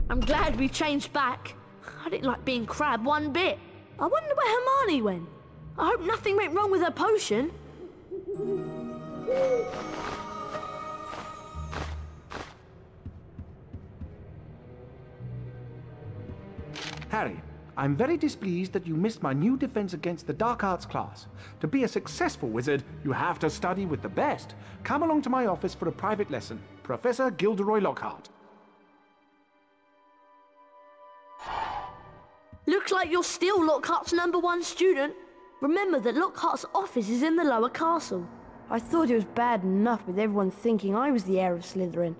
I'm glad we changed back. I didn't like being Crab one bit. I wonder where Hermione went. I hope nothing went wrong with her potion. Harry, I'm very displeased that you missed my new defense against the dark arts class. To be a successful wizard, you have to study with the best. Come along to my office for a private lesson. Professor Gilderoy Lockhart. Looks like you're still Lockhart's #1 student. Remember that Lockhart's office is in the lower castle. I thought it was bad enough with everyone thinking I was the heir of Slytherin.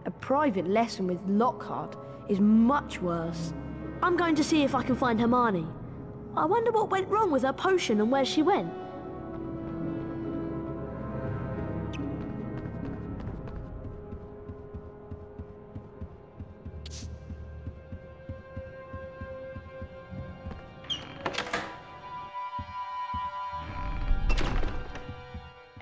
A private lesson with Lockhart is much worse. I'm going to see if I can find Hermione. I wonder what went wrong with her potion and where she went.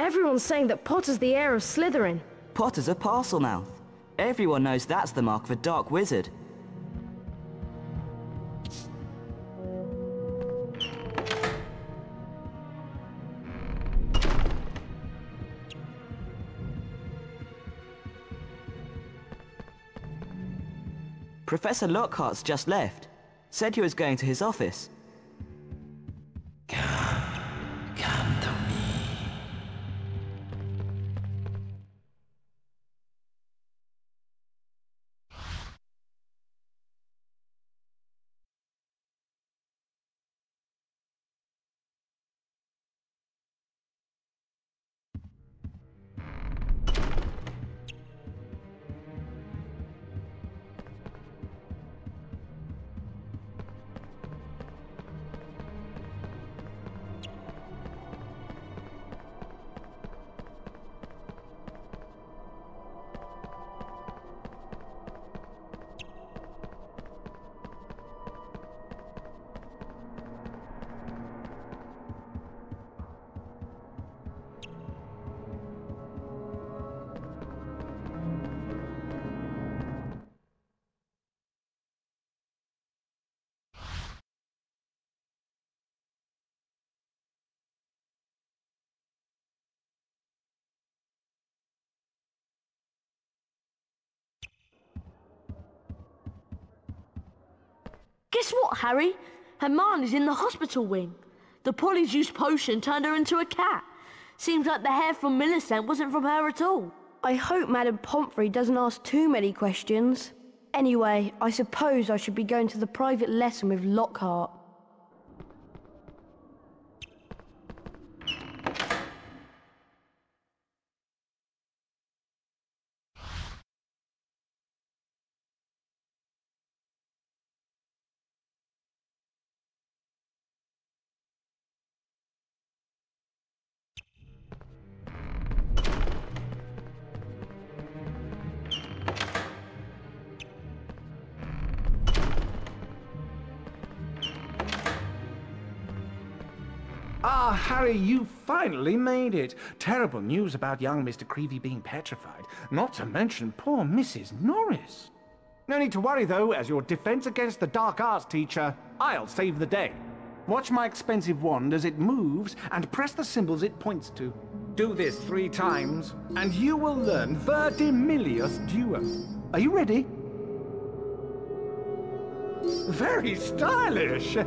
Everyone's saying that Potter's the heir of Slytherin. Potter's a Parselmouth. Everyone knows that's the mark of a dark wizard. Professor Lockhart's just left. Said he was going to his office. Come to me. Guess what, Harry? Hermione's in the hospital wing. The polyjuice potion turned her into a cat. Seems like the hair from Millicent wasn't from her at all. I hope Madame Pomfrey doesn't ask too many questions. Anyway, I suppose I should be going to the private lesson with Lockhart. Ah, Harry, you finally made it. Terrible news about young Mr. Creevy being petrified, not to mention poor Mrs. Norris. No need to worry, though, as your defense against the dark arts teacher, I'll save the day. Watch my expensive wand as it moves and press the symbols it points to. Do this 3 times, and you will learn Verdimillius Duo. Are you ready? Very stylish.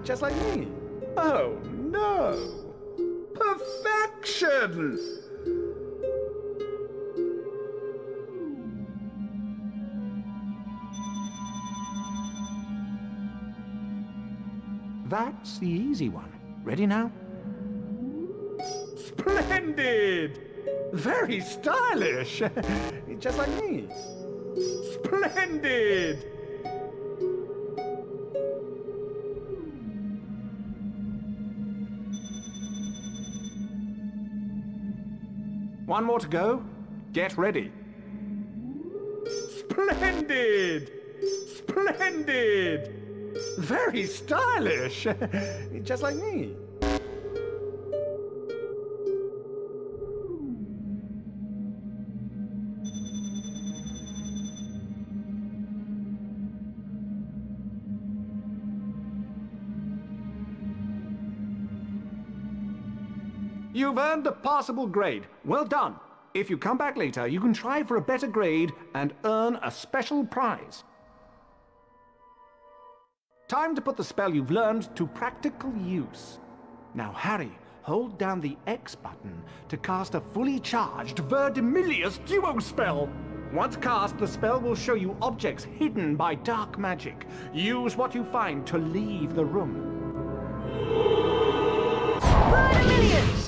Just like me. Oh, no. Perfection! That's the easy one. Ready now? Splendid! Very stylish. Just like me. Splendid! One more to go. Get ready. Splendid! Splendid! Very stylish. Just like me. You've earned a passable grade. Well done. If you come back later, you can try for a better grade and earn a special prize. Time to put the spell you've learned to practical use. Now, Harry, hold down the X button to cast a fully charged Verdimillious duo spell. Once cast, the spell will show you objects hidden by dark magic. Use what you find to leave the room. Verdimillious!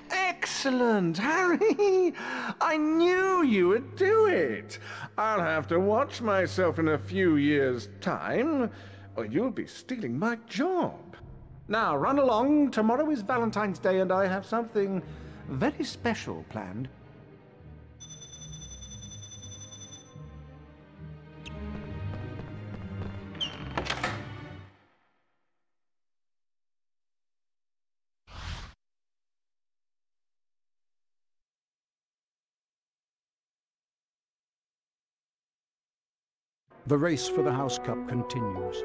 Excellent, Harry! I knew you would do it! I'll have to watch myself in a few years' time, or you'll be stealing my job. Now, run along. Tomorrow is Valentine's Day, and I have something very special planned. The race for the House Cup continues.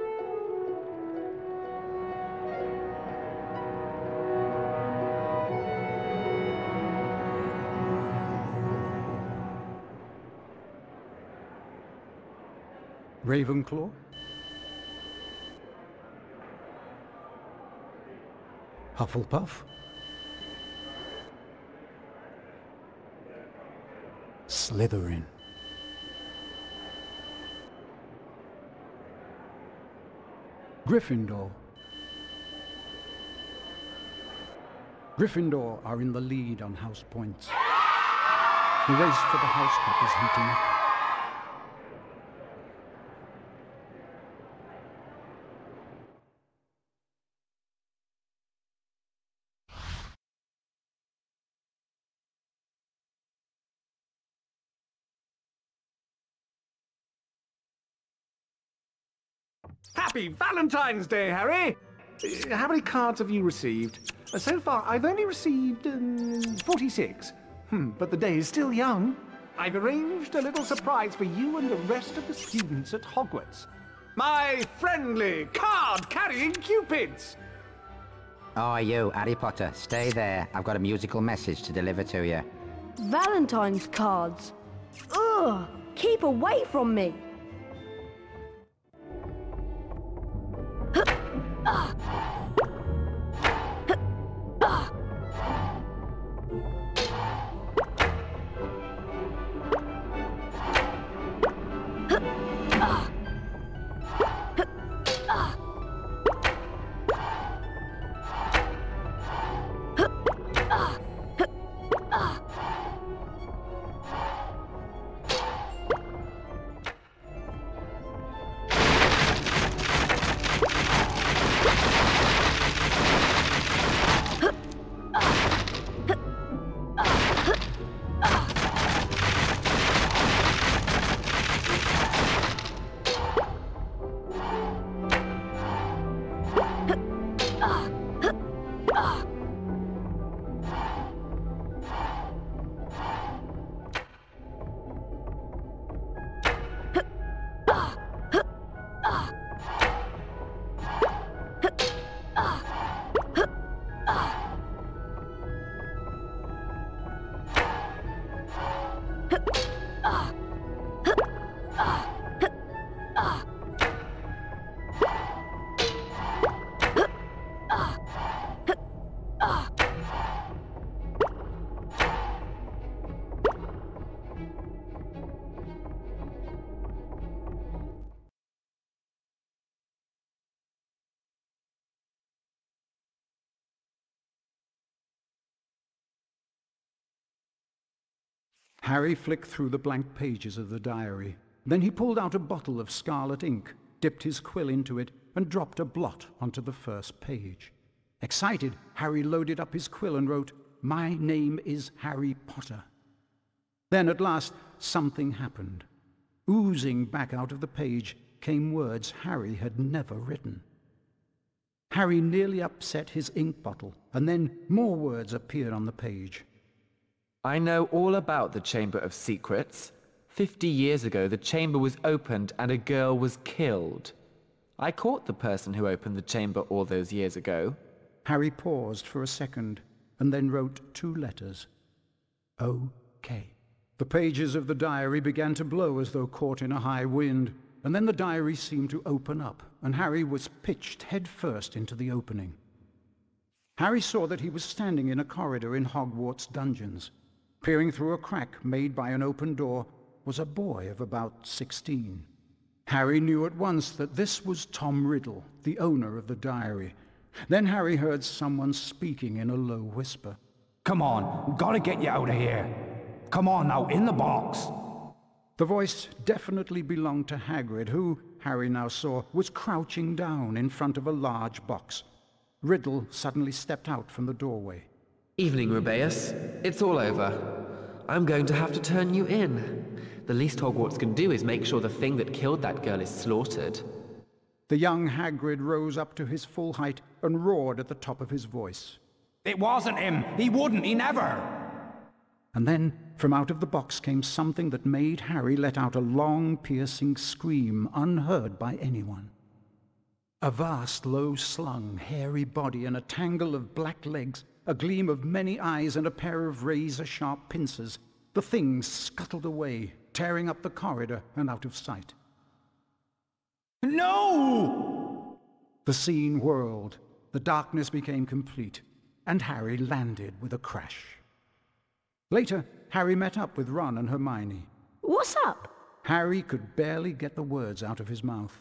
Ravenclaw? Hufflepuff? Slytherin. Gryffindor. Gryffindor are in the lead on house points. The race for the House Cup is heating up. Happy Valentine's Day, Harry! How many cards have you received? So far, I've only received 46. But the day is still young. I've arranged a little surprise for you and the rest of the students at Hogwarts. My friendly card-carrying cupids! Oh, you, Harry Potter, stay there. I've got a musical message to deliver to you. Valentine's cards. Ugh! Keep away from me! Harry flicked through the blank pages of the diary. Then he pulled out a bottle of scarlet ink. dipped his quill into it, and dropped a blot onto the first page. Excited, Harry loaded up his quill and wrote, "My name is Harry Potter." Then at last something happened. Oozing back out of the page came words Harry had never written. Harry nearly upset his ink bottle, and then more words appeared on the page. I know all about the Chamber of Secrets. 50 years ago, the chamber was opened and a girl was killed. I caught the person who opened the chamber all those years ago. Harry paused for a second, and then wrote 2 letters. O.K. The pages of the diary began to blow as though caught in a high wind, and then the diary seemed to open up, and Harry was pitched head-first into the opening. Harry saw that he was standing in a corridor in Hogwarts dungeons. Peering through a crack made by an open door was a boy of about 16. Harry knew at once that this was Tom Riddle, the owner of the diary. Then Harry heard someone speaking in a low whisper. Come on, gotta get you out of here. Come on now, in the box. The voice definitely belonged to Hagrid, who, Harry now saw, was crouching down in front of a large box. Riddle suddenly stepped out from the doorway. Evening, Rubeus. It's all over. I'm going to have to turn you in. The least Hogwarts can do is make sure the thing that killed that girl is slaughtered. The young Hagrid rose up to his full height and roared at the top of his voice. It wasn't him. He wouldn't. He never. And then, from out of the box came something that made Harry let out a long, piercing scream unheard by anyone. A vast, low-slung, hairy body and a tangle of black legs, a gleam of many eyes and a pair of razor-sharp pincers. The thing scuttled away, tearing up the corridor and out of sight. No! The scene whirled, the darkness became complete, and Harry landed with a crash. Later, Harry met up with Ron and Hermione. What's up? Harry could barely get the words out of his mouth.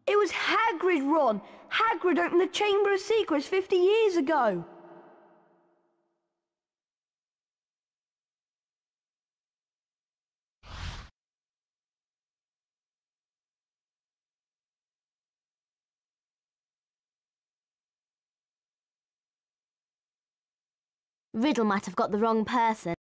It was Hagrid, Ron. Hagrid opened the Chamber of Secrets 50 years ago. Riddle might have got the wrong person.